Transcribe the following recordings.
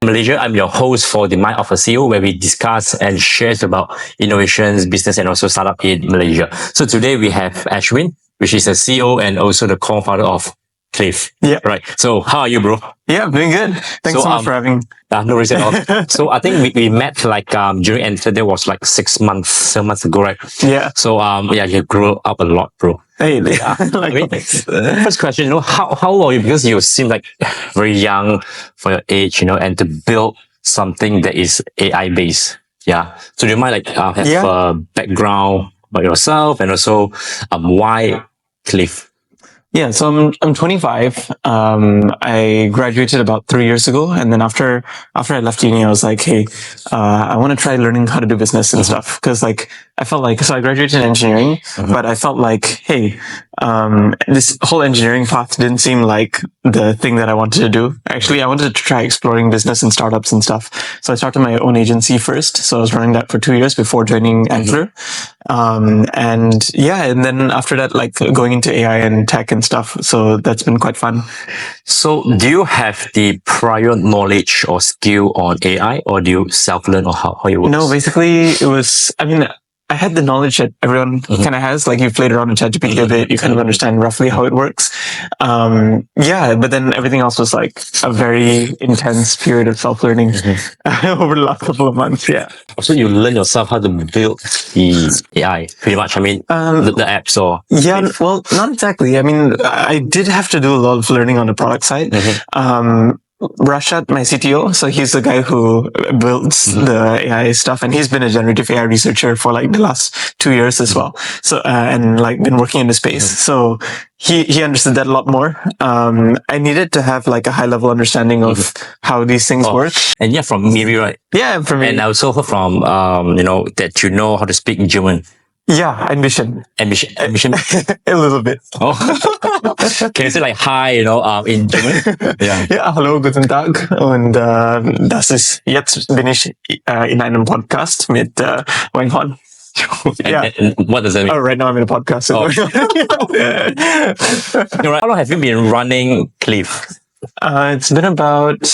Malaysia. I'm your host for the Mind of a CEO, where we discuss and share about innovations, business, and also startup in Malaysia. So today we have Ashvin, which is the CEO and also the co-founder of Cleve. Yeah. Right. So how are you, bro? Yeah, doing good. Thanks so much for having me. No worries at all. So I think we met like during Antler, there was like 7 months ago, right? Yeah. So you grew up a lot, bro. Hey, Yeah. like, I mean, first question, how old are you? Because you seem like very young for your age, and to build something that is AI based. Yeah. So do you mind have a background about yourself and also why Cleve? Yeah, so I'm 25. I graduated about 3 years ago, and then after I left uni, I was like, hey, I want to try learning how to do business and stuff, because like I felt like, so I graduated in engineering, but I felt like, hey, this whole engineering path didn't seem like the thing that I wanted to do. Actually, I wanted to try exploring business and startups and stuff. So I started my own agency first. So I was running that for 2 years before joining Antler. And then after that, like going into AI and tech and stuff. So that's been quite fun. So do you have the prior knowledge or skill on AI, or do you self-learn, or how it works? No, basically it was, I had the knowledge that everyone kind of has. Like you've played around with ChatGPT a bit, you kind of understand roughly how it works. But then everything else was like a very intense period of self-learning over the last couple of months. Yeah. So you learn yourself how to build the AI, pretty much. I mean, the apps or... Yeah, well, not exactly. I mean, I did have to do a lot of learning on the product side. Rashad, my CTO, so he's the guy who builds the AI stuff, and he's been a generative AI researcher for like the last 2 years as well. So, and like been working in the space. So he understood that a lot more. I needed to have like a high level understanding of how these things work. And yeah, from Miri, right? Yeah, from Miri. And I also heard from, that you know how to speak German. Yeah, ambition. A little bit. Oh. Can you say like hi, in German? Yeah. Ja, hallo, guten Tag. Und das ist, jetzt bin ich in einem Podcast mit Wang Hon. And what does that mean? Oh, right now I'm in a podcast. Oh. How long have you been running Cleve? It's been about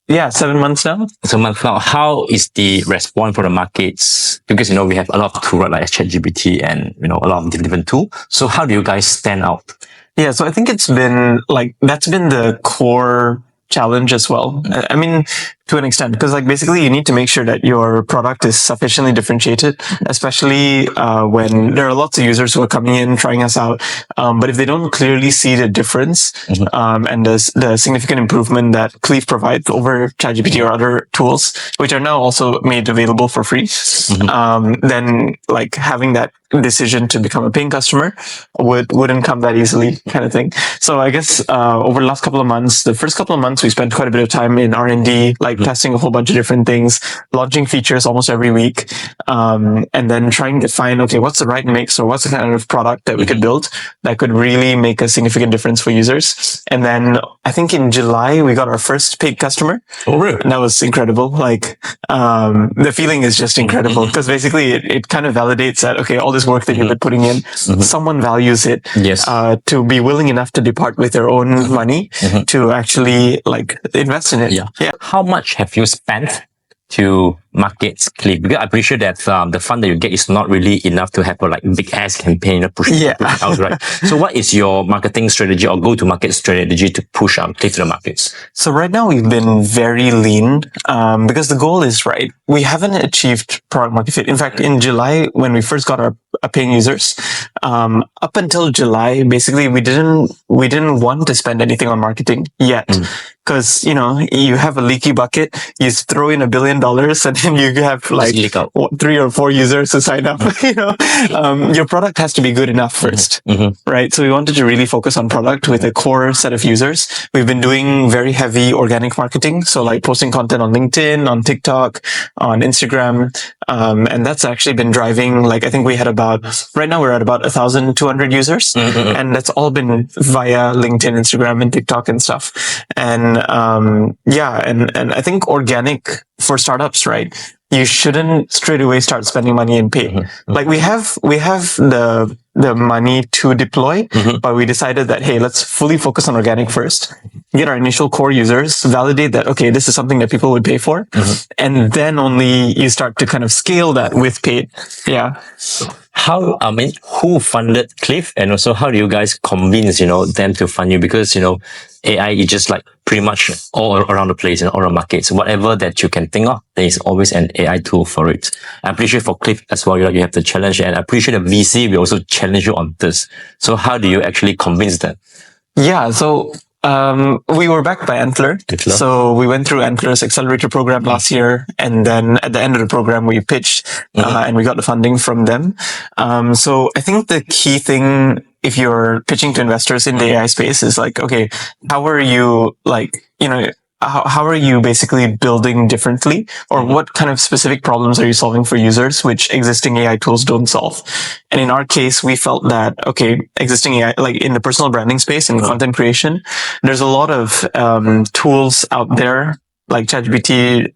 7 months now. 7 months now. How is the response from the markets? Because, we have a lot of tools like ChatGPT and, a lot of different tools. So how do you guys stand out? Yeah, so I think it's been like, that's been the core challenge as well. I mean, to an extent, because like basically you need to make sure that your product is sufficiently differentiated, especially when there are lots of users who are coming in, trying us out. But if they don't clearly see the difference and the significant improvement that Cleve provides over ChatGPT or other tools, which are now also made available for free, then like having that decision to become a paying customer wouldn't come that easily, kind of thing. So I guess over the last couple of months, the first couple of months, we spent quite a bit of time in R&D, like testing a whole bunch of different things, launching features almost every week, and then trying to find, okay, what's the right mix, or what's the kind of product that we could build that could really make a significant difference for users. And then I think in July, we got our first paid customer. Oh, really? And that was incredible. Like, the feeling is just incredible, because basically it kind of validates that, okay, all this work that you've been putting in, someone values it. Yes. To be willing enough to depart with their own money to actually like invest in it. Yeah. How much have you spent to market Cleve? Because I'm pretty sure that the fund that you get is not really enough to have a like big ass campaign pushing it out, right? So what is your marketing strategy or go-to-market strategy to push Cleve to the markets? So right now we've been very lean because the goal is right. We haven't achieved product market fit. In fact, in July, when we first got our paying users, up until July, basically we didn't want to spend anything on marketing yet. Because, you have a leaky bucket, you throw in $1 billion and then you have like 3 or 4 users to sign up. Your product has to be good enough first, right? So we wanted to really focus on product with a core set of users. We've been doing very heavy organic marketing. So like posting content on LinkedIn, on TikTok, on Instagram. And that's actually been driving, like, I think we had right now we're at about 1,200 users. And that's all been via LinkedIn, Instagram, and TikTok and stuff. And I think organic for startups, right? you shouldn't straight away start spending money in paid. Like we have the money to deploy, but we decided that, hey, let's fully focus on organic first, get our initial core users, validate that, okay, this is something that people would pay for. And then only you start to kind of scale that with paid. Yeah. Who funded Cleve, and also how do you guys convince, them to fund you? Because, AI is just like pretty much all around the place and all around markets. Whatever that you can think of, there is always an AI tool for it. I'm pretty sure for Cleve as well, you have the challenge, and I'm pretty sure the VC will also challenge you on this. So how do you actually convince them? Yeah. So, we were backed by Antler. So we went through Antler's accelerator program last year. And then at the end of the program, we pitched, and we got the funding from them. So I think the key thing, if you're pitching to investors in the AI space, is like, okay, how are you how are you basically building differently, or what kind of specific problems are you solving for users which existing AI tools don't solve? And in our case, we felt that, okay, existing AI, like in the personal branding space and content creation, there's a lot of tools out there like ChatGPT,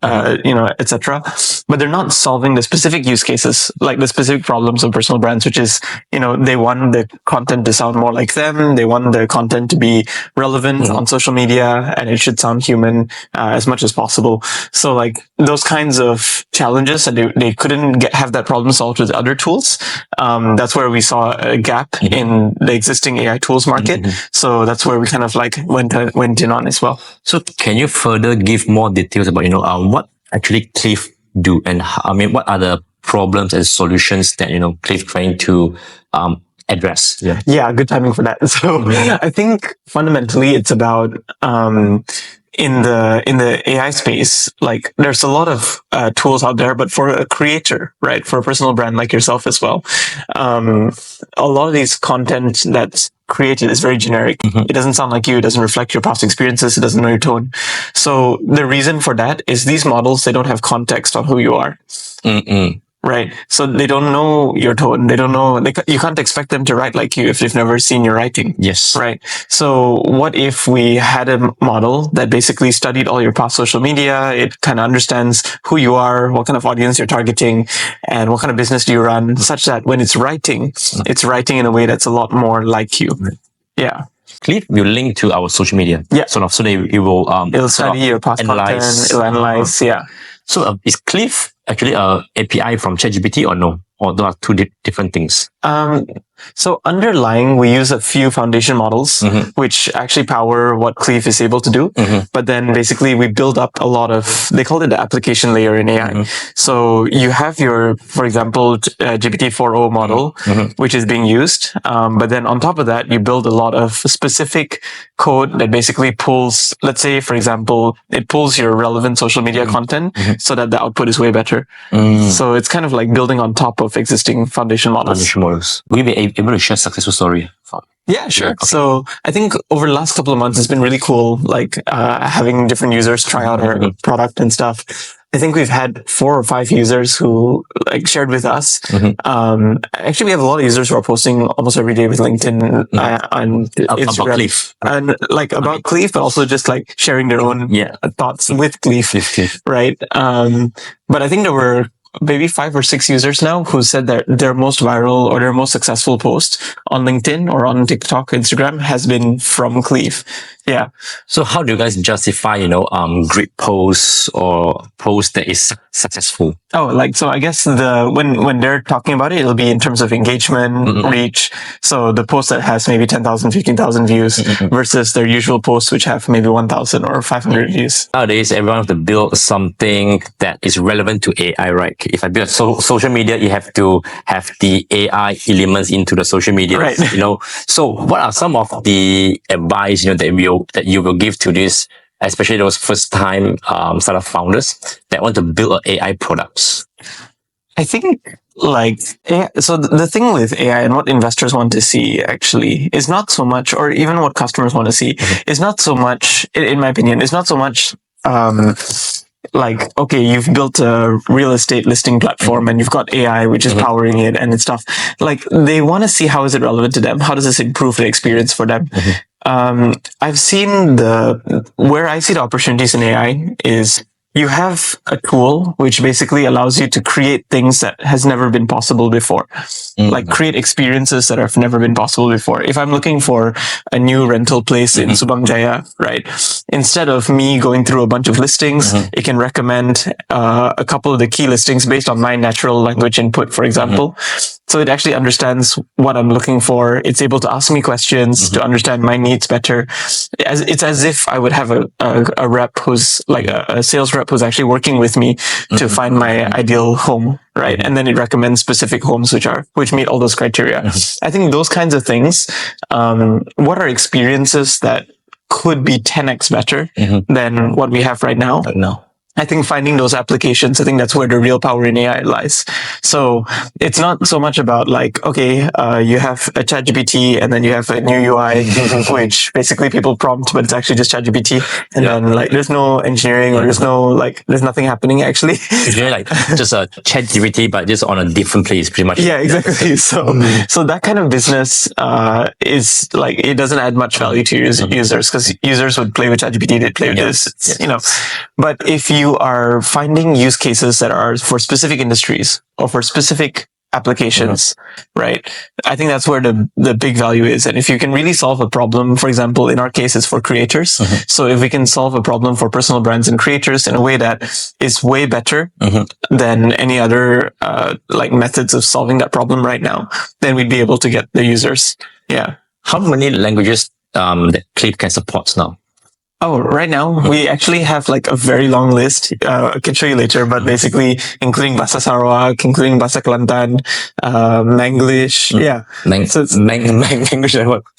etc. But they're not solving the specific use cases, like the specific problems of personal brands, which is, they want the content to sound more like them. They want the content to be relevant on social media, and it should sound human as much as possible. So like those kinds of challenges, and they couldn't have that problem solved with other tools. That's where we saw a gap in the existing AI tools market. So that's where we kind of like went in on as well. So can you further give more details about, what actually Cleve do, and what are the problems and solutions that, Cleve trying to address? Yeah, good timing for that. So I think fundamentally it's about in the AI space, like there's a lot of tools out there, but for a creator, right, for a personal brand like yourself as well, a lot of these content that's created is very generic. It doesn't sound like you. It doesn't reflect your past experiences. It doesn't know your tone. So the reason for that is these models, they don't have context on who you are. Right. So they don't know your tone. They don't know, you can't expect them to write like you if they've never seen your writing. Yes. Right. So what if we had a model that basically studied all your past social media? It kind of understands who you are, what kind of audience you're targeting, and what kind of business do you run, such that when it's writing in a way that's a lot more like you. Yeah. Cleve will link to our social media. Yeah. So it will, it'll study your past content. It'll analyze. Yeah. So is Cleve actually a API from ChatGPT or no? Or those are two different things? So underlying, we use a few foundation models, which actually power what Cleve is able to do. But then basically we build up a lot of, they call it the application layer in AI. So you have your, for example, GPT-4o model, which is being used. But then on top of that, you build a lot of specific code that basically pulls, let's say, for example, it pulls your relevant social media content so that the output is way better. So it's kind of like building on top of existing foundation models. Will you be able to share successful story? Yeah, sure. Okay. So I think over the last couple of months, it's been really cool, like having different users try out our product and stuff. I think we've had 4 or 5 users who like shared with us. Actually, we have a lot of users who are posting almost every day with LinkedIn and Instagram, about Cleve. And like about Cleve, but also just like sharing their own thoughts with Cleve, right? But I think there were maybe 5 or 6 users now who said that their most viral or their most successful post on LinkedIn or on TikTok, Instagram has been from Cleve. Yeah. So how do you guys justify, great posts or posts that is successful? Oh, so I guess when they're talking about it, it'll be in terms of engagement, reach. So the post that has maybe 10,000, 15,000 views versus their usual posts, which have maybe 1,000 or 500 views. Nowadays, everyone has to build something that is relevant to AI, right? If I build social media, you have to have the AI elements into the social media, right? So what are some of the advice, that you will give to this, especially those first-time startup founders that want to build AI products? I think so the thing with AI and what investors want to see actually is not so much, or even what customers want to see is not so much, in my opinion, is not so much okay, you've built a real estate listing platform and you've got AI which is powering it and stuff. They want to see how is it relevant to them? How does this improve the experience for them? I've seen where I see the opportunities in AI is you have a tool which basically allows you to create things that has never been possible before, like create experiences that have never been possible before. If I'm looking for a new rental place in Subang Jaya, right? Instead of me going through a bunch of listings, it can recommend a couple of the key listings based on my natural language input, for example. So it actually understands what I'm looking for. It's able to ask me questions to understand my needs better. It's as if I would have a rep who's like a sales rep who's actually working with me to find my ideal home, right? And then it recommends specific homes which meet all those criteria. I think those kinds of things, what are experiences that could be 10x better than what we have right now? No. I think finding those applications, I think that's where the real power in AI lies. So it's not so much about like, okay, you have a ChatGPT and then you have a new UI, which basically people prompt, but it's actually just ChatGPT. And then like, there's no engineering or there's nothing happening actually. It's really like just a ChatGPT, but just on a different place, pretty much. Yeah, exactly. So that kind of business, is like, it doesn't add much value to users because users would play with ChatGPT, they'd play with this, but if you are finding use cases that are for specific industries or for specific applications, right? I think that's where the big value is. And if you can really solve a problem, for example, in our case, it's for creators. So if we can solve a problem for personal brands and creators in a way that is way better than any other, like methods of solving that problem right now, then we'd be able to get the users. Yeah. How many languages, that Cleve can support now? Oh, right now we actually have like a very long list. I can show you later, but basically including Bahasa Sarawak, including Bahasa Kelantan, Manglish. Yeah. Manglish.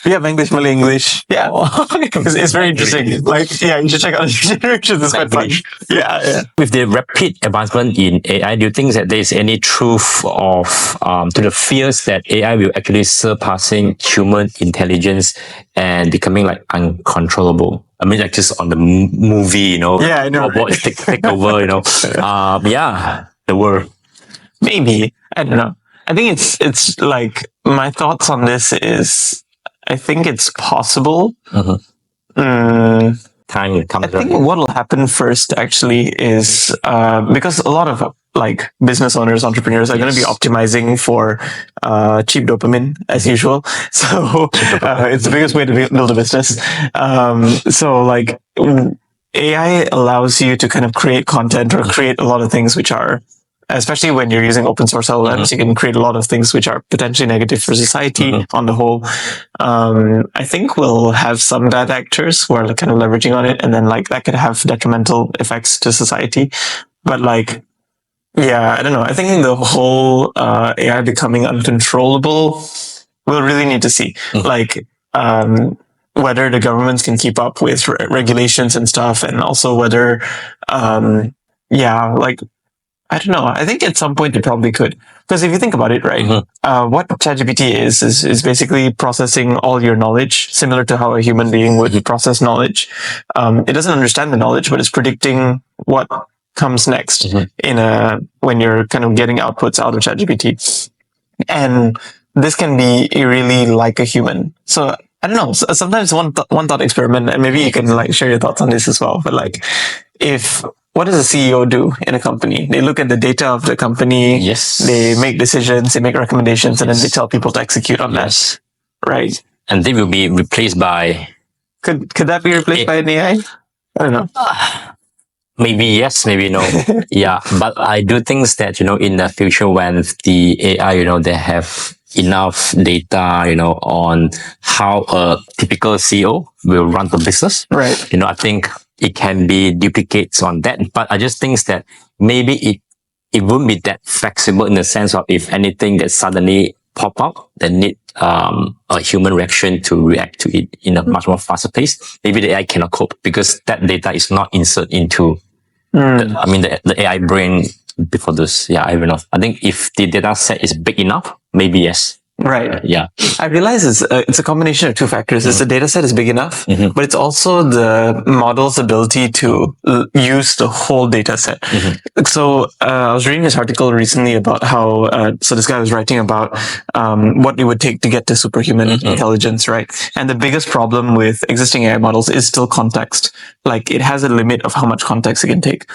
Yeah, Manglish, Malay English. Yeah. It's very interesting. Like, yeah, you should check out the generations. It's quite fun. Yeah. With the rapid advancement in AI, do you think that there is any truth of to the fears that AI will actually surpassing human intelligence and becoming like uncontrollable? I mean, like just on the movie, Yeah, I know. Robots take over, the world. Maybe. I don't know. I think it's like, my thoughts on this is, I think it's possible. Time will come. I think what will happen first actually is, because a lot of like business owners, entrepreneurs are going to be optimizing for cheap dopamine as usual. So it's the biggest way to build a business. So like AI allows you to kind of create content or create a lot of things which are, especially when you're using open source LLMs, you can create a lot of things which are potentially negative for society on the whole. I think we'll have some bad actors who are kind of leveraging on it, and then like that could have detrimental effects to society. But like, yeah, I don't know. I think the whole AI becoming uncontrollable, we'll really need to see. Like, whether the governments can keep up with regulations and stuff, and also whether, like, I don't know. I think at some point it probably could. Because if you think about it, right, what ChatGPT is basically processing all your knowledge, similar to how a human being would process knowledge. It doesn't understand the knowledge, but it's predicting what comes next when you're kind of getting outputs out of ChatGPT. And this can be really like a human. So I don't know. Sometimes one thought experiment, and maybe you can like share your thoughts on this as well. But like, what does a CEO do in a company? They look at the data of the company. Yes. They make decisions, they make recommendations, and then they tell people to execute on that. Right. And they will be replaced by... Could that be replaced by an AI? I don't know. Maybe yes, maybe no. Yeah. But I do think that, in the future when the AI, they have enough data, on how a typical CEO will run the business. Right. I think it can be duplicates on that, but I just think that maybe it wouldn't be that flexible in the sense of if anything that suddenly pop up, that need a human reaction to react to it in a much more faster pace. Maybe the AI cannot cope because that data is not inserted into the AI brain before this. Yeah, I don't know. I think if the data set is big enough, maybe yes. Right. Yeah. I realize it's a combination of two factors. It's the data set is big enough, Mhm. but it's also the model's ability to use the whole data set. So I was reading this article recently about how, so this guy was writing about what it would take to get to superhuman intelligence, right? And the biggest problem with existing AI models is still context. Like it has a limit of how much context it can take.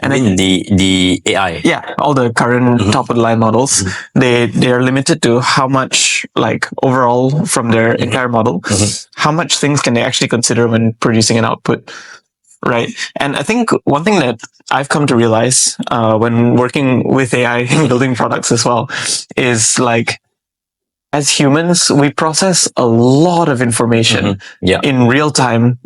And I mean, the AI. yeah, all the current top of the line models, they are limited to how much, like overall from their entire model, how much things can they actually consider when producing an output, right? And I think one thing that I've come to realize when working with AI and building products as well is like, as humans, we process a lot of information in real time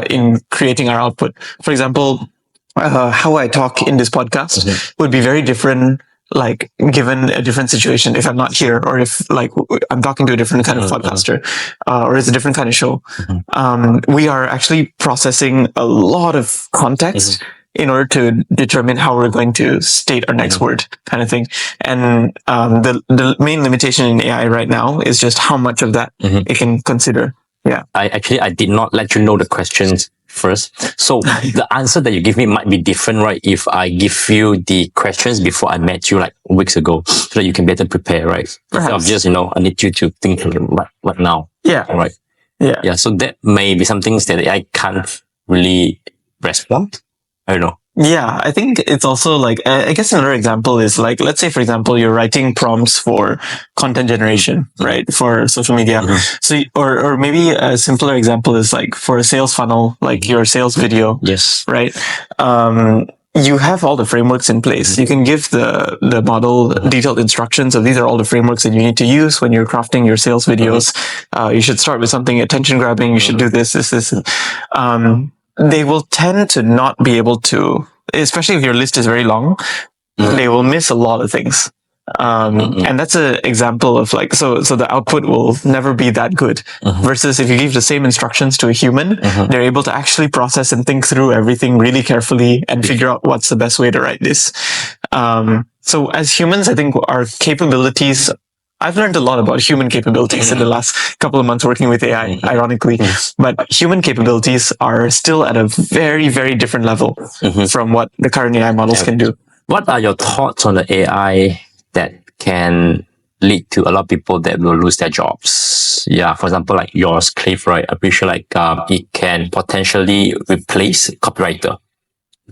in creating our output. For example, how I talk in this podcast would be very different, like given a different situation, if I'm not here, or if like I'm talking to a different kind of podcaster, or it's a different kind of show. We are actually processing a lot of context in order to determine how we're going to state our next word, kind of thing. And the main limitation in AI right now is just how much of that it can consider. Yeah. I did not let you know the questions first. So the answer that you give me might be different, right? If I give you the questions before I met you like weeks ago, so that you can better prepare, right? Perhaps. Instead of just, I need you to think right now. Yeah. Right. Yeah. Yeah. So that may be some things that I can't really respond. I don't know. Yeah, I think it's also like, I guess another example is like, let's say, for example, you're writing prompts for content generation, right? For social media. So, or maybe a simpler example is like for a sales funnel, like your sales video. Yes. Right. You have all the frameworks in place. You can give the model detailed instructions of these are all the frameworks that you need to use when you're crafting your sales videos. You should start with something attention grabbing. You should do this. They will tend to not be able to, especially if your list is very long, they will miss a lot of things. And that's an example of like, so the output will never be that good versus if you give the same instructions to a human, they're able to actually process and think through everything really carefully and figure out what's the best way to write this. So as humans, I think our capabilities, I've learned a lot about human capabilities in the last couple of months working with AI, ironically, but human capabilities are still at a very, very different level from what the current AI models can do. What are your thoughts on the AI that can lead to a lot of people that will lose their jobs? Yeah, for example, like yours, Cleve, right? I'm pretty sure like it can potentially replace copywriter,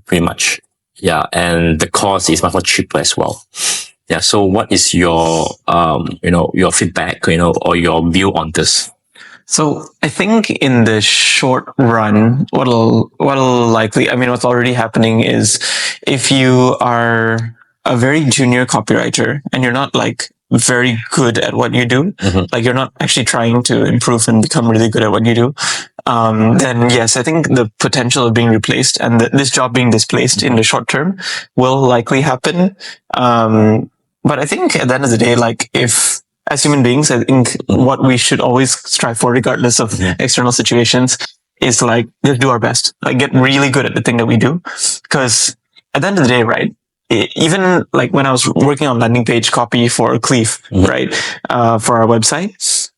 pretty much. Yeah, and the cost is much more cheaper as well. Yeah. So what is your, your feedback, or your view on this? So I think in the short run, what'll likely, I mean, what's already happening is if you are a very junior copywriter and you're not like very good at what you do, like you're not actually trying to improve and become really good at what you do, then yes, I think the potential of being replaced and this job being displaced in the short term will likely happen. But I think at the end of the day, like if, as human beings, I think what we should always strive for, regardless of external situations, is like just do our best, like get really good at the thing that we do. Because at the end of the day, right, even like when I was working on landing page copy for Cleve, right, for our website,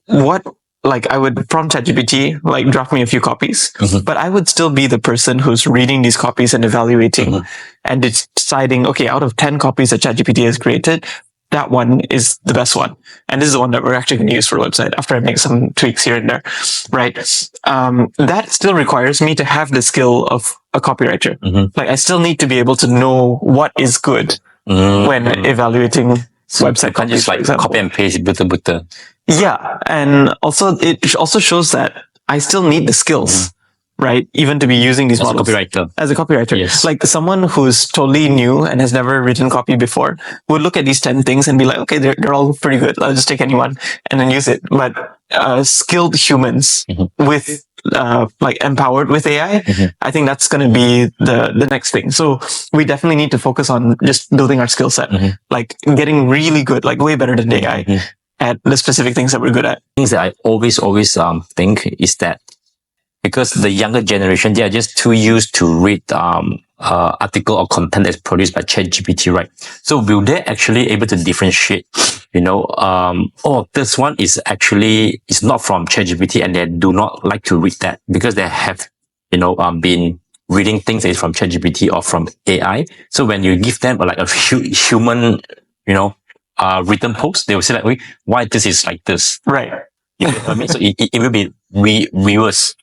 like I would prompt ChatGPT, like draft me a few copies, but I would still be the person who's reading these copies and evaluating and deciding, okay, out of 10 copies that ChatGPT has created, that one is the best one. And this is the one that we're actually going to use for a website after I make some tweaks here and there, right? That still requires me to have the skill of a copywriter. Like I still need to be able to know what is good when evaluating website. You can't just like copy and paste, butter. Yeah. And also it also shows that I still need the skills, right? Even to be using these models. As a copywriter. Yes. Like someone who's totally new and has never written copy before would look at these 10 things and be like, okay, they're all pretty good. I'll just take anyone and then use it. But skilled humans with like empowered with AI, I think that's going to be the next thing. So we definitely need to focus on just building our skill set, like getting really good, like way better than AI at the specific things that we're good at. Things that I always think is that because the younger generation, they are just too used to read article or content that's produced by ChatGPT, right? So will they actually able to differentiate, oh, this one is not from ChatGPT and they do not like to read that because they have, been reading things that is from ChatGPT or from AI. So when you give them like a human, written post, they will say like, wait, why this is like this? Right. You know what I mean? So it will be reverse.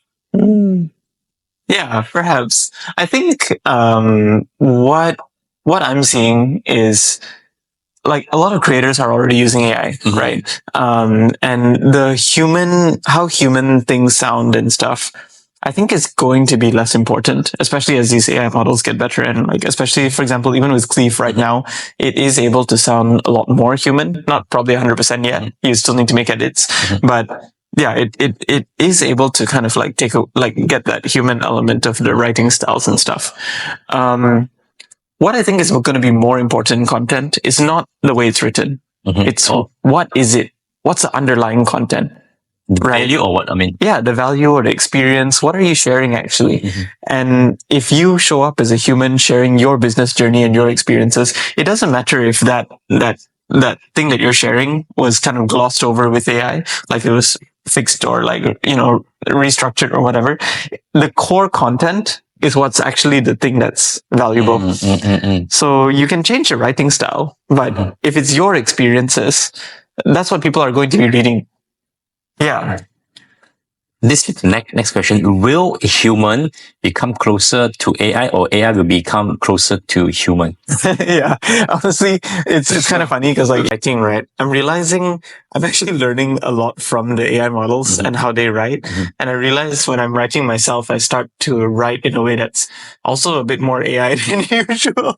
Yeah, perhaps. I think what I'm seeing is like a lot of creators are already using AI, right? And how human things sound and stuff, I think is going to be less important, especially as these AI models get better. And like, especially, for example, even with Cleve right now, it is able to sound a lot more human, not probably 100% yet. You still need to make edits, but yeah, it is able to kind of like get that human element of the writing styles and stuff. What I think is going to be more important in content is not the way it's written. It's what is it? What's the underlying content? The value or what? I mean, yeah, the value or the experience. What are you sharing actually? And if you show up as a human sharing your business journey and your experiences, it doesn't matter if that thing that you're sharing was kind of glossed over with AI, like it was fixed or like, restructured or whatever. The core content is what's actually the thing that's valuable. So you can change your writing style, but if it's your experiences, that's what people are going to be reading. Yeah. This is the next question. Will a human become closer to AI or AI will become closer to human? Yeah. Honestly, it's kind of funny because like writing, right? I'm realizing I'm actually learning a lot from the AI models and how they write. And I realize when I'm writing myself, I start to write in a way that's also a bit more AI than usual.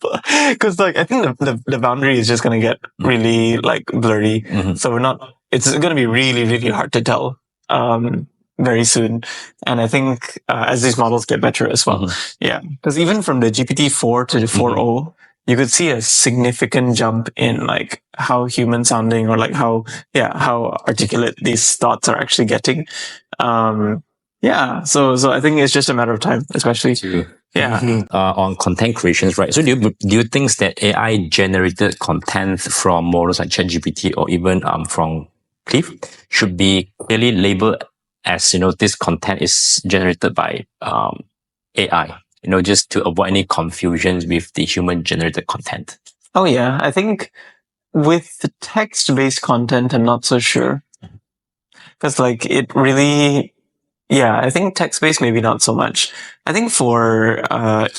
Because like I think the boundary is just gonna get really like blurry. So it's gonna be really, really hard to tell. Very soon. And I think as these models get better as well. Yeah. Because even from the GPT-4 to the 4.0, you could see a significant jump in like how human sounding or like how articulate these thoughts are actually getting. Yeah. So I think it's just a matter of time, especially. On content creations, right? So do you think that AI generated content from models like ChatGPT or even from Cleve should be clearly labeled as, this content is generated by AI, just to avoid any confusions with the human generated content? Oh yeah, I think with the text-based content, I'm not so sure. Because like it really, I think text-based maybe not so much. I think for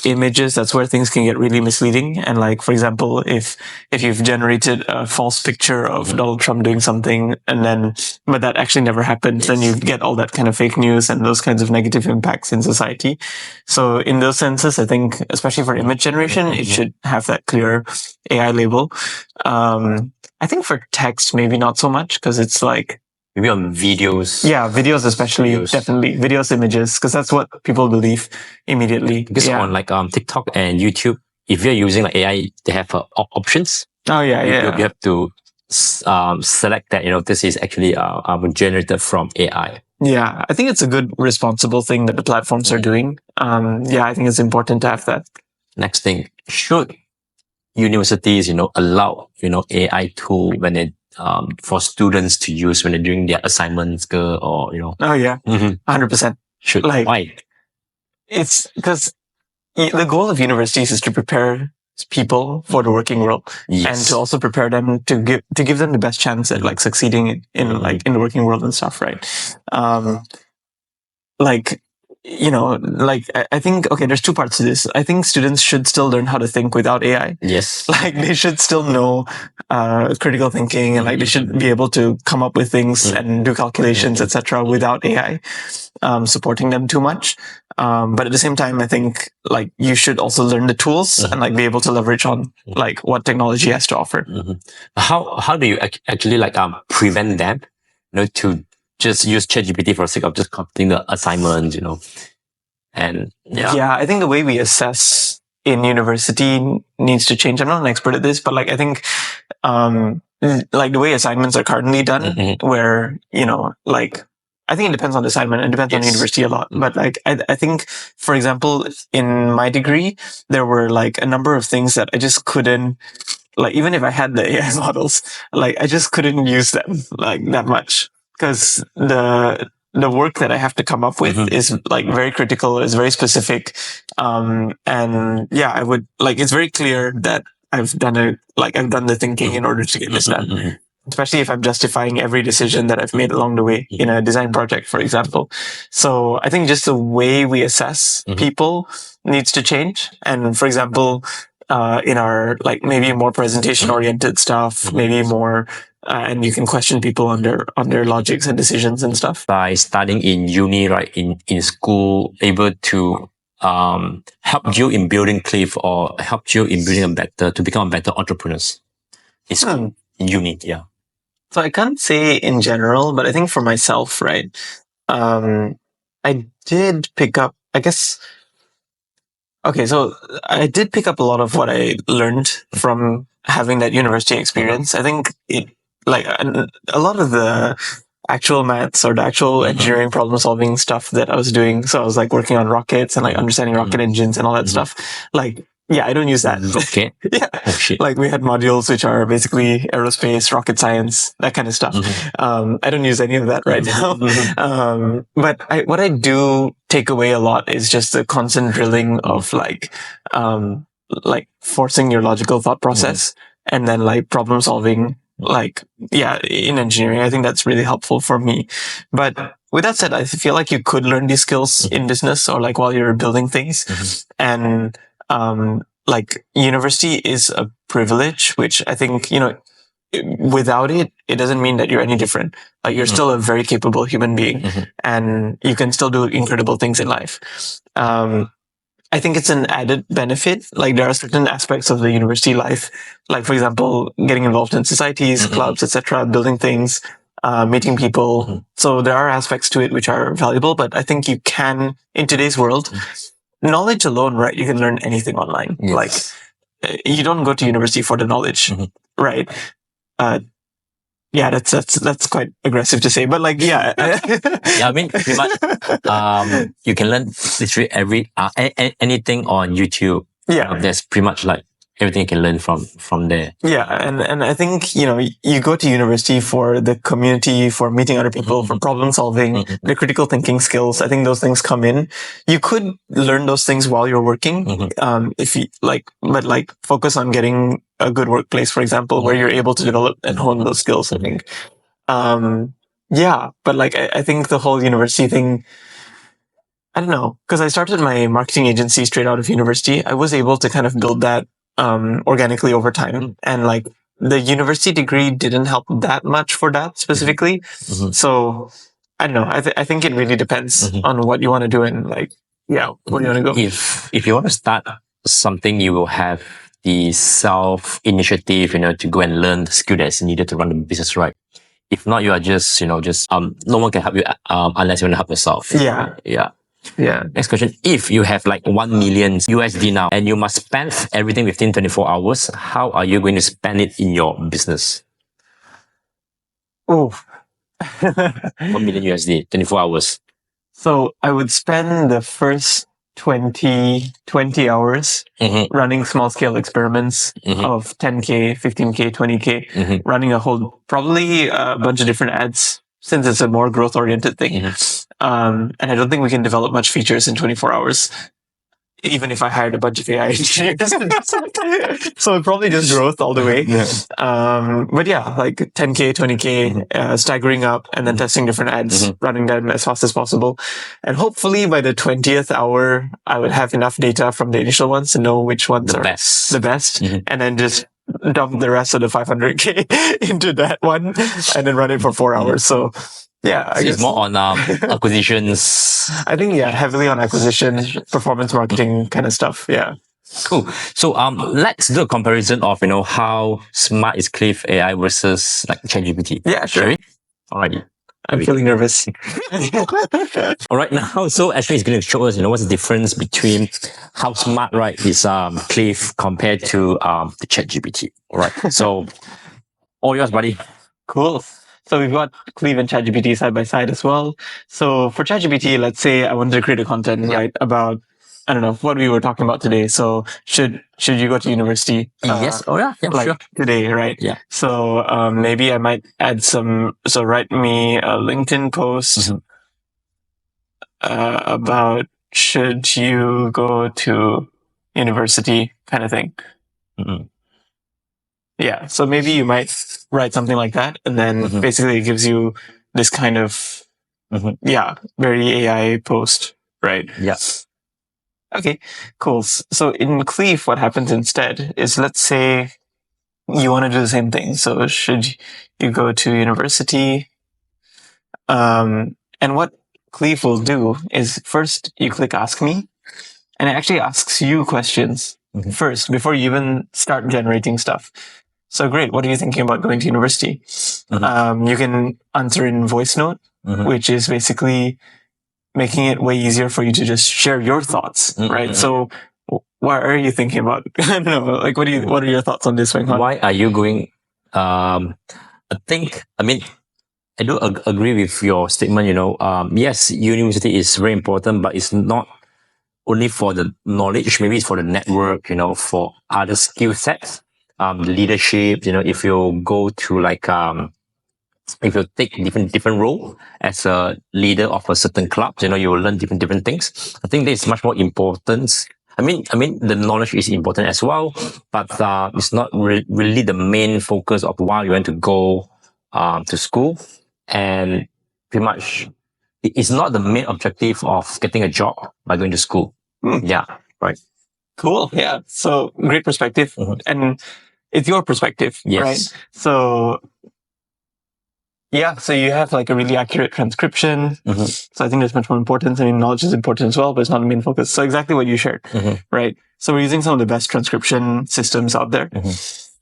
images, that's where things can get really misleading. And like, for example, if you've generated a false picture of Donald Trump doing something but that actually never happened, then you get all that kind of fake news and those kinds of negative impacts in society. So in those senses, I think, especially for image generation, it should have that clear AI label. I think for text, maybe not so much because it's like, maybe on videos. Yeah, videos especially, definitely. Videos, images, because that's what people believe immediately. Because on like TikTok and YouTube, if you're using like AI, they have options. Oh yeah, you have to select that, this is actually generated from AI. Yeah, I think it's a good responsible thing that the platforms are doing. I think it's important to have that. Next thing, should universities, allow, AI tool when it for students to use when they're doing their assignments or, Oh yeah, 100%. Should. Like, why? It's because the goal of universities is to prepare people for the working world and to also prepare them to give them the best chance at like succeeding in like in the working world and stuff, right? I think, okay, there's two parts to this. I think students should still learn how to think without AI. Yes. Like they should still know critical thinking and like they should be able to come up with things and do calculations, etc. without AI supporting them too much. But at the same time, I think like you should also learn the tools and like be able to leverage on like what technology has to offer. How do you actually like prevent them, to just use ChatGPT for the sake of just completing the assignments, and I think the way we assess in university needs to change. I'm not an expert at this, but like I think like the way assignments are currently done, where like I think it depends on the assignment and depends on the Yes. university a lot. But like, I think, for example, in my degree, there were like a number of things that I just couldn't, like, even if I had the AI models, like, I just couldn't use them like that much because the work that I have to come up with is like very critical, is very specific. And yeah, I would like, it's very clear that I've done the thinking in order to get this done. Especially if I'm justifying every decision that I've made along the way in a design project, for example. So I think just the way we assess people needs to change. And for example, in our like maybe more presentation oriented stuff, maybe more, and you can question people on their logics and decisions and stuff. By studying in uni, right, in school, able to help you in building Cleve or help you in building to become a better entrepreneurs? It's in uni, yeah. So I can't say in general, but I think for myself, right, I did pick up, I guess. Okay, so I did pick up a lot of what I learned from having that university experience. I think it, like, a lot of the actual maths or the actual engineering problem solving stuff that I was doing. So I was like working on rockets and like understanding rocket engines and all that stuff. Like, yeah, I don't use that. Okay. Yeah. Oh, shit. Like we had modules which are basically aerospace, rocket science, that kind of stuff. I don't use any of that right now. But what I do take away a lot is just the constant drilling of like forcing your logical thought process and then like problem solving. Like, yeah, in engineering, I think that's really helpful for me. But with that said, I feel like you could learn these skills in business or like while you're building things. And, like university is a privilege, which I think, you know, without it, it doesn't mean that you're any different. Like you're still a very capable human being and you can still do incredible things in life. I think it's an added benefit. Like there are certain aspects of the university life, like for example, getting involved in societies, clubs, etc., building things, meeting people. So there are aspects to it which are valuable, but I think you can, in today's world, knowledge alone, right? You can learn anything online. Yes. Like you don't go to university for the knowledge, right? Yeah, that's quite aggressive to say, but like, yeah. Yeah, I mean, pretty much, you can learn literally anything on YouTube. Yeah. There's pretty much like everything you can learn from there. Yeah. And I think, you know, you go to university for the community, for meeting other people, for problem solving, the critical thinking skills. I think those things come in. You could learn those things while you're working. If you like, but like focus on getting a good workplace, for example, where you're able to develop and hone those skills, I think. Yeah, but like, I think the whole university thing, I don't know, because I started my marketing agency straight out of university. I was able to kind of build that organically over time. And like the university degree didn't help that much for that specifically. So I don't know. I think it really depends on what you want to do and like, yeah, where you want to go. If you want to start something, you will have the self initiative, you know, to go and learn the skill that's needed to run the business right. If not, you are just, you know, no one can help you unless you want to help yourself. Yeah. Yeah. Yeah. Next question. If you have like 1 million USD now and you must spend everything within 24 hours, how are you going to spend it in your business? Oh. 1 million USD, 24 hours. So I would spend the first 20 hours running small scale experiments of 10K, 15K, 20K, running probably a bunch of different ads since it's a more growth oriented thing. And I don't think we can develop much features in 24 hours, even if I hired a bunch of AI engineers. So it probably just growth all the way. But yeah, like 10K, 20K, staggering up and then testing different ads, running them as fast as possible. And hopefully by the 20th hour, I would have enough data from the initial ones to know which ones are the best. And then just dump the rest of the 500K into that one and then run it for 4 hours. So yeah, I guess it's more on acquisitions. I think, yeah, heavily on acquisition, performance marketing kind of stuff. Yeah. Cool. So let's do a comparison of, you know, how smart is Cleve.ai versus like ChatGPT. Yeah, sure. Alrighty. I'm feeling nervous. All right, now, so Ashvin is going to show us, you know, what's the difference between how smart, right, is Cleve compared to the ChatGPT. All right. So, all yours, buddy. Cool. So we've got Cleve and ChatGPT side by side as well. So for ChatGPT, let's say I wanted to create a content, right, about, I don't know, what we were talking about today. So should you go to university? Yes. Oh yeah. Yeah. Like Sure. today, right? Yeah. So maybe I might add so write me a LinkedIn post about should you go to university kind of thing. Mhm. Yeah. So maybe you might write something like that, and then basically it gives you this kind of very AI post, right? Yeah. Okay, cool. So in Cleve, what happens instead is, let's say you want to do the same thing. So should you go to university? And what Cleve will do is, first you click Ask Me, and it actually asks you questions first before you even start generating stuff. So great. What are you thinking about going to university? You can answer in voice note, which is basically making it way easier for you to just share your thoughts, right? So what are you thinking about? I don't know. Like, what are your thoughts on this, Weng Han? Why are you going? I mean, I do agree with your statement. Yes, university is very important, but it's not only for the knowledge. Maybe it's for the network. For other skill sets, leadership. If you go to if you take different role as a leader of a certain club, you will learn different things. I think there's much more importance. I mean, the knowledge is important as well, but it's not really the main focus of why you want to go to school. And pretty much, it's not the main objective of getting a job by going to school. Yeah, right. Cool. Yeah. So great perspective, and it's your perspective, Yes. right? So yeah, so you have like a really accurate transcription. So I think there's much more importance. I mean, knowledge is important as well, but it's not the main focus. So exactly what you shared, right? So we're using some of the best transcription systems out there.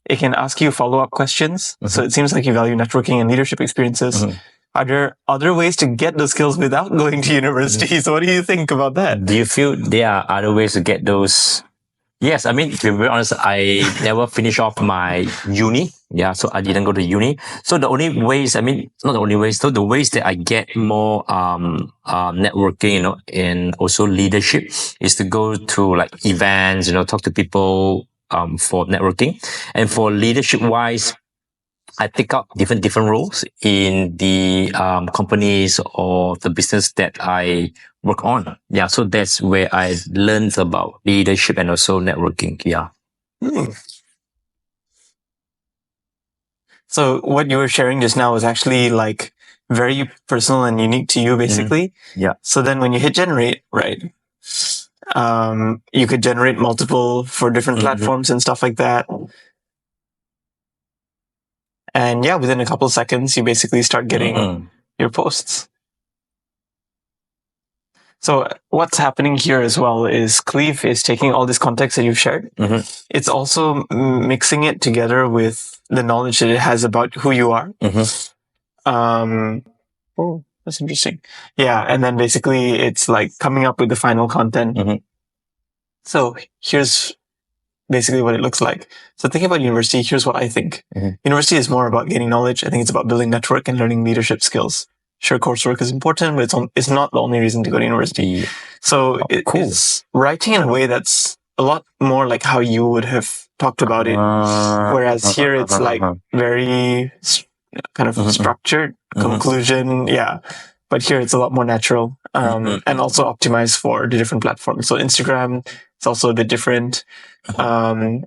It can ask you follow-up questions. So it seems like you value networking and leadership experiences. Are there other ways to get those skills without going to university? So what do you think about that? Do you feel there are other ways to get those? Yes, I mean, to be very honest, I never finished off my uni. Yeah, so I didn't go to uni. So the only ways, not the only ways, so the ways that I get more networking, and also leadership is to go to like events, talk to people for networking. And for leadership wise, I pick up different roles in the companies or the business that I work on. Yeah, so that's where I learned about leadership and also networking. Yeah. So what you were sharing just now was actually like very personal and unique to you, basically. Yeah. So then when you hit generate, right, you could generate multiple for different platforms and stuff like that. And yeah, within a couple of seconds, you basically start getting your posts. So what's happening here as well is Cleve is taking all this context that you've shared. It's also mixing it together with the knowledge that it has about who you are. Oh, that's interesting. Yeah. And then basically it's like coming up with the final content. So here's basically what it looks like. So thinking about university, here's what I think. University is more about gaining knowledge. I think it's about building network and learning leadership skills. Sure, coursework is important, but it's not the only reason to go to university. So it's writing in a way that's a lot more like how you would have talked about it. Whereas here it's like very kind of structured conclusion. Yeah. But here it's a lot more natural, and also optimized for the different platforms. So Instagram, it's also a bit different. And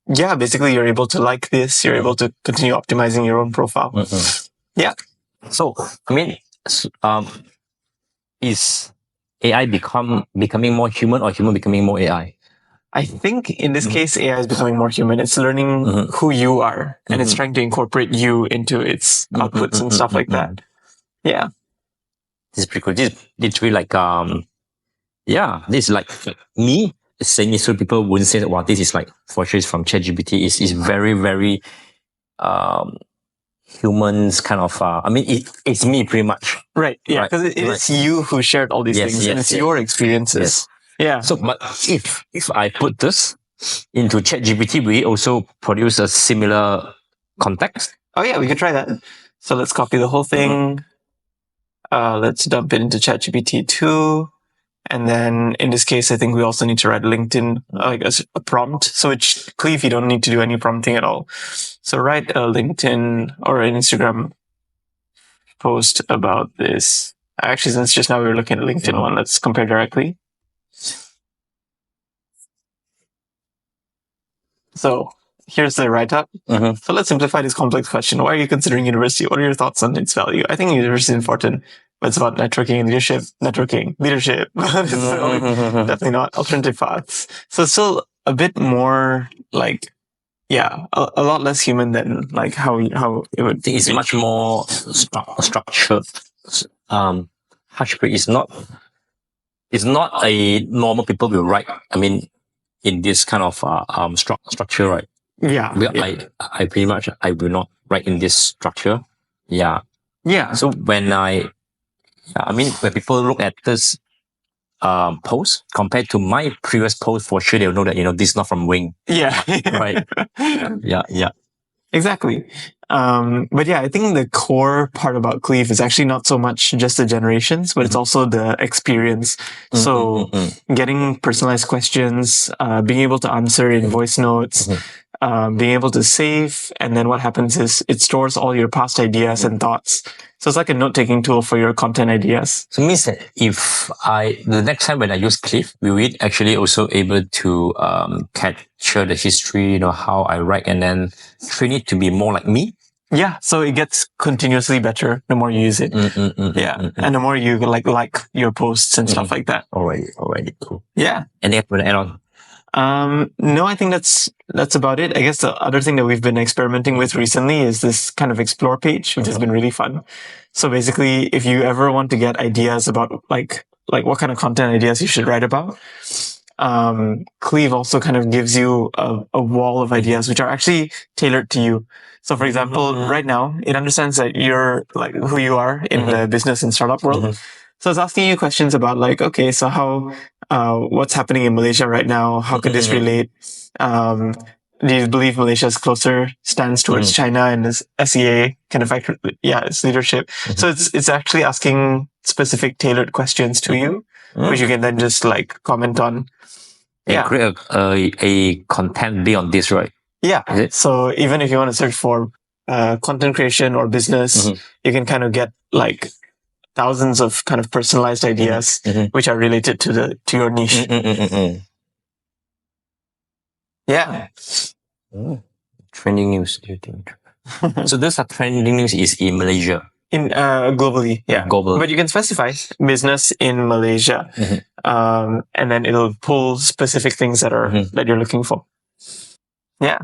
yeah, basically you're able to like this, you're able to continue optimizing your own profile. Yeah. So, is AI becoming more human or human becoming more AI? I think in this case, AI is becoming more human. It's learning who you are, and it's trying to incorporate you into its outputs and stuff like that. Yeah. This is pretty cool. This really like, this is like me saying this, so people wouldn't say that, wow, this is like, for sure it's from ChatGPT. It's very, very, humans kind of, it's me pretty much. Right. Yeah. Because it is you who shared all these things, and it's your experiences. Yeah. So, but if I put this into ChatGPT, we also produce a similar context. Oh yeah, we could try that. So let's copy the whole thing. Let's dump it into ChatGPT 2. And then in this case, I think we also need to write LinkedIn, like as a prompt. So it's Cleve, you don't need to do any prompting at all. So write a LinkedIn or an Instagram post about this. Actually, since just now we were looking at LinkedIn one, let's compare directly. So here's the write-up. So let's simplify this complex question. Why are you considering university? What are your thoughts on its value? I think university is important, but it's about networking and leadership. Leadership. Definitely not alternative paths. So it's still a bit more like, yeah, a lot less human than like how it would be. It's much more structured. Hashgrade is not a normal people will write. I mean, in this kind of structure, right? Yeah. I pretty much I will not write in this structure. Yeah. Yeah. So when when people look at this post compared to my previous post, for sure they'll know that this is not from Wing. Yeah. Right. Yeah. Exactly. But yeah, I think the core part about Cleve is actually not so much just the generations, but it's also the experience. So getting personalized questions, being able to answer in voice notes, being able to save, and then what happens is it stores all your past ideas and thoughts. So it's like a note-taking tool for your content ideas. So it means that if the next time when I use Cleve, will it actually also able to capture the history, how I write, and then train it to be more like me? Yeah, so it gets continuously better the more you use it. And the more you like your posts and stuff like that. Alrighty, cool. Yeah. Any to add on? No, I think that's about it. I guess the other thing that we've been experimenting with recently is this kind of explore page, which has been really fun. So basically, if you ever want to get ideas about like what kind of content ideas you should write about, Cleve also kind of gives you a wall of ideas which are actually tailored to you. So for example, right now, it understands that you're like who you are in the business and startup world. So it's asking you questions about like, okay, so how, what's happening in Malaysia right now? How could this relate? Do you believe Malaysia's closer stance towards China and this SEA kind of its leadership? So it's actually asking specific tailored questions to you, which you can then just like comment on. And create a content based on this, right? Yeah. So even if you want to search for content creation or business, you can kind of get like thousands of kind of personalized ideas which are related to your niche. Yeah. Trending news, do you think? So those are trending news is in Malaysia. In globally, yeah. Global. But you can specify business in Malaysia, and then it'll pull specific things that are that you're looking for. Yeah.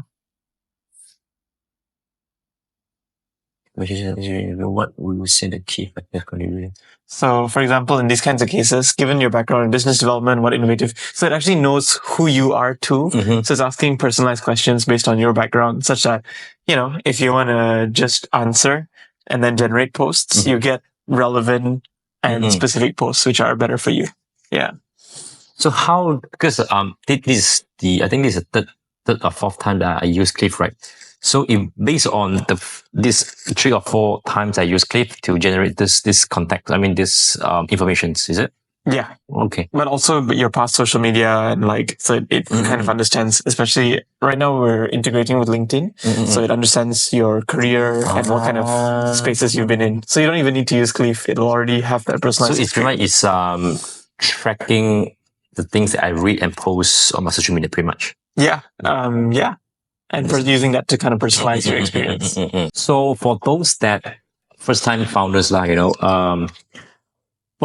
Which is what we would say the key factors contributing. So, for example, in these kinds of cases, given your background in business development, what innovative, so it actually knows who you are too. So it's asking personalized questions based on your background, such that, if you want to just answer and then generate posts, you get relevant and specific posts which are better for you. Yeah. So how, because I think this is the third or fourth time that I use Cleve, right? So if based on this 3 or 4 times I use Cleve to generate this context, this information, is it? Yeah. Okay. But also your past social media and so it kind of understands, especially right now we're integrating with LinkedIn. So it understands your career and what kind of spaces you've been in. So you don't even need to use Cleve. It'll already have that personalized. So it's tracking the things that I read and post on my social media pretty much. Yeah. Yeah. And using that to kind of personalize your experience. So for those that first time founders, what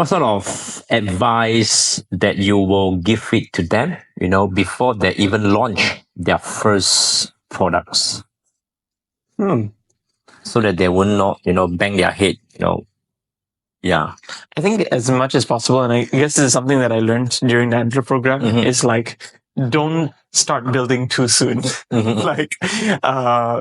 sort of advice that you will give it to them, before they even launch their first products? So that they will not, bang their head, Yeah. I think as much as possible, and I guess this is something that I learned during the Antler program, is don't start building too soon.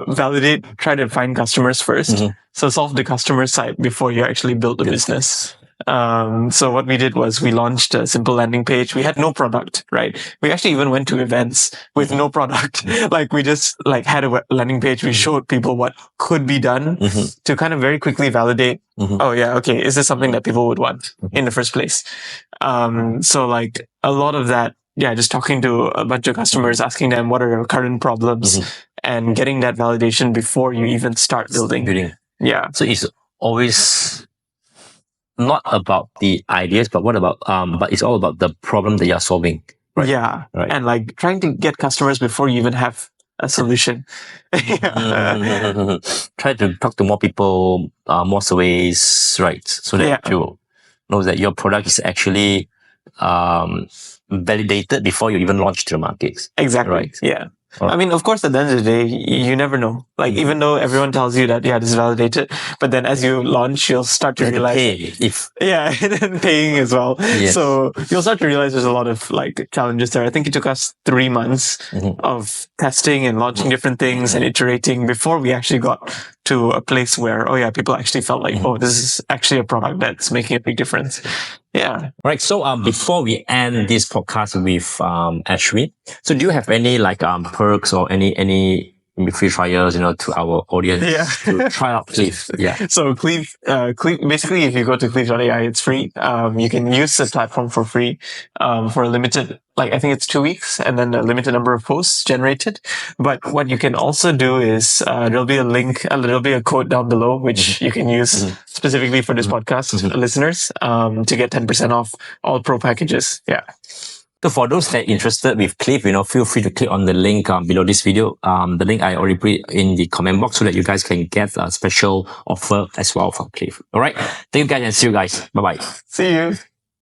Validate, try to find customers first. So solve the customer side before you actually build the business. So what we did was we launched a simple landing page. We had no product, right? We actually even went to events with no product. Like we just like had a landing page. We showed people what could be done to kind of very quickly validate, oh yeah, okay, is this something that people would want in the first place? So like a lot of that, yeah, just talking to a bunch of customers, asking them what are their current problems and getting that validation before you even start building. Yeah. So it's always not about the ideas, but but it's all about the problem that you're solving. Right? Yeah. Right. And like trying to get customers before you even have a solution. Try to talk to more people, more surveys, right? So that you know that your product is actually validated before you even launch to the markets. Exactly. Right. Yeah. I mean, of course, at the end of the day, you never know. Like, even though everyone tells you that, yeah, this is validated, but then as you launch, you'll start to realize. And then paying as well. Yes. So you'll start to realize there's a lot of like challenges there. I think it took us 3 months of testing and launching different things and iterating before we actually got to a place where, oh yeah, people actually felt like, oh, this is actually a product that's making a big difference. Yeah. Right. So before we end this podcast with Ashvin, so do you have any like perks or any free trials, to our audience to try out Cleve? Yeah. So Cleve, basically, if you go to Cleve.ai, it's free. You can use the platform for free for a limited, like I think it's 2 weeks, and then a limited number of posts generated. But what you can also do is there'll be a link, there'll be a code down below which you can use specifically for this podcast listeners to get 10% off all pro packages. Yeah. So for those that are interested with Cleve, feel free to click on the link below this video. The link I already put in the comment box so that you guys can get a special offer as well from Cleve. All right. Thank you guys and see you guys. Bye-bye. See you.